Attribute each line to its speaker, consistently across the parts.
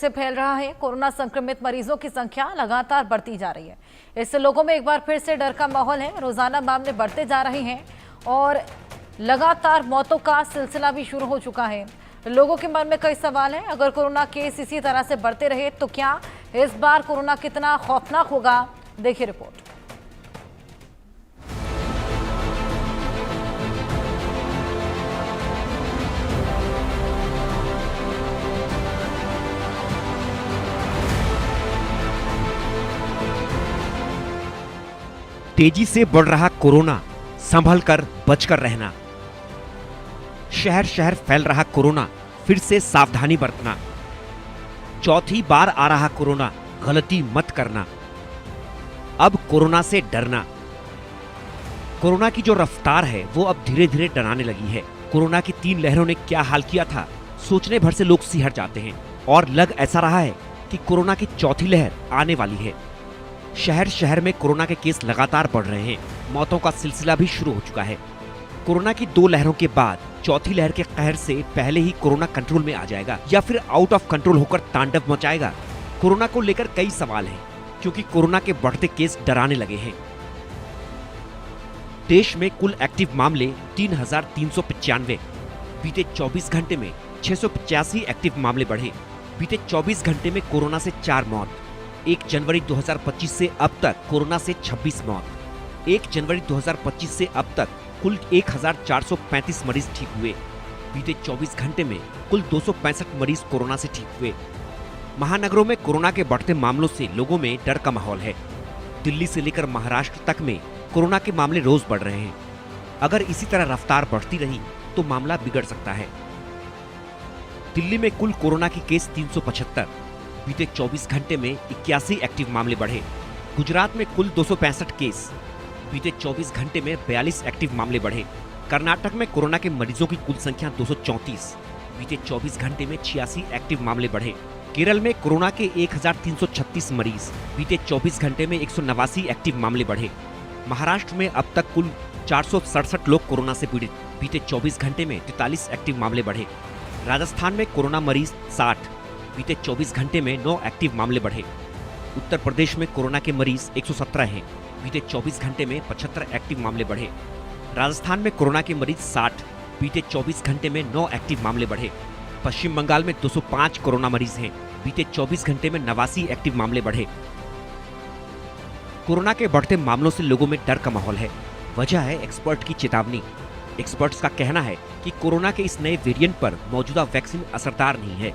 Speaker 1: से फैल रहा है। कोरोना संक्रमित मरीजों की संख्या लगातार बढ़ती जा रही है। इससे लोगों में एक बार फिर से डर का माहौल है। रोजाना मामले बढ़ते जा रहे हैं और लगातार मौतों का सिलसिला भी शुरू हो चुका है। लोगों के मन में कई सवाल हैं। अगर कोरोना केस इसी तरह से बढ़ते रहे तो क्या इस बार कोरोना कितना खौफनाक होगा? देखिए रिपोर्ट।
Speaker 2: तेजी से बढ़ रहा कोरोना, संभल कर बचकर रहना। शहर शहर फैल रहा कोरोना, फिर से सावधानी बरतना। चौथी बार आ रहा कोरोना, गलती मत करना। अब कोरोना से डरना। कोरोना की जो रफ्तार है वो अब धीरे धीरे डराने लगी है। कोरोना की 3 लहरों ने क्या हाल किया था, सोचने भर से लोग सिहर जाते हैं। और लग ऐसा रहा है कि कोरोना की चौथी लहर आने वाली है। शहर शहर में कोरोना के केस लगातार बढ़ रहे हैं। मौतों का सिलसिला भी शुरू हो चुका है। कोरोना की 2 लहरों के बाद चौथी लहर के कहर से पहले ही कोरोना कंट्रोल में आ जाएगा या फिर आउट ऑफ कंट्रोल होकर तांडव मचाएगा। कोरोना को लेकर कई सवाल हैं, क्योंकि कोरोना के बढ़ते केस डराने लगे हैं। देश में कुल एक्टिव मामले 3,395। बीते 24 घंटे में 685 एक्टिव मामले बढ़े। बीते 24 घंटे में कोरोना से 4 मौत। 1 जनवरी 2025 से अब तक कोरोना से 26 मौत। 1 जनवरी 2025 से अब तक कुल 1,435 मरीज ठीक हुए। बीते 24 घंटे में कुल 265 मरीज कोरोना से ठीक हुए। महानगरों में कोरोना के बढ़ते मामलों से लोगों में डर का माहौल है। दिल्ली से लेकर महाराष्ट्र तक में कोरोना के मामले रोज बढ़ रहे हैं। अगर इसी तरह रफ्तार बढ़ती रही तो मामला बिगड़ सकता है। दिल्ली में कुल कोरोना के केस 375। बीते 24 घंटे में 81 एक्टिव मामले बढ़े। गुजरात में कुल 265 केस। बीते 24 घंटे में 42 एक्टिव मामले बढ़े। कर्नाटक में कोरोना के मरीजों की कुल संख्या 234। बीते 24 घंटे में 86 एक्टिव मामले बढ़े। केरल में कोरोना के 1,336 मरीज। बीते 24 घंटे में 189 एक्टिव मामले बढ़े। महाराष्ट्र में अब तक कुल 467 लोग कोरोना से पीड़ित। बीते 24 घंटे में 43 एक्टिव मामले बढ़े। राजस्थान में कोरोना मरीज 60। बीते 24 घंटे में 9 एक्टिव मामले बढ़े। उत्तर प्रदेश में कोरोना के मरीज 117 हैं। बीते 24 घंटे में 75 एक्टिव मामले बढ़े। राजस्थान में कोरोना के मरीज 60। बीते 24 घंटे में 9 एक्टिव मामले बढ़े। पश्चिम बंगाल में 205 कोरोना मरीज हैं। बीते 24 घंटे में 89 एक्टिव मामले बढ़े। कोरोना के बढ़ते मामलों से लोगों में डर का माहौल है। वजह है एक्सपर्ट की चेतावनी। एक्सपर्ट्स का कहना है कि कोरोना के इस नए वेरिएंट पर मौजूदा वैक्सीन असरदार नहीं है।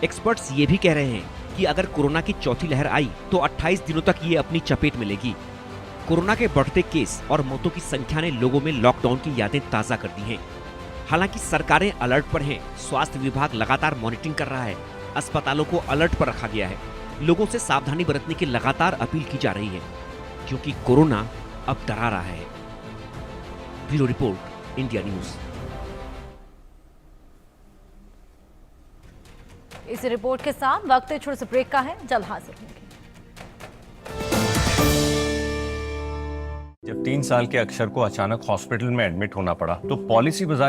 Speaker 2: एक्सपर्ट्स ये भी कह रहे हैं कि अगर कोरोना की चौथी लहर आई तो 28 दिनों तक ये अपनी चपेट में लेगी। कोरोना के बढ़ते केस और मौतों की संख्या ने लोगों में लॉकडाउन की यादें ताज़ा कर दी हैं। हालांकि सरकारें अलर्ट पर हैं। स्वास्थ्य विभाग लगातार मॉनिटरिंग कर रहा है। अस्पतालों को अलर्ट पर रखा गया है। लोगों से सावधानी बरतने की लगातार अपील की जा रही है, क्योंकि कोरोना अब डरा रहा है। Bureau report, India news.
Speaker 1: इस रिपोर्ट के साथ वक्त छोटे से ब्रेक का है, जल्द हाजिर होंगे।
Speaker 3: जब 3 साल के अक्षर को अचानक हॉस्पिटल में एडमिट होना पड़ा तो पॉलिसी बाजार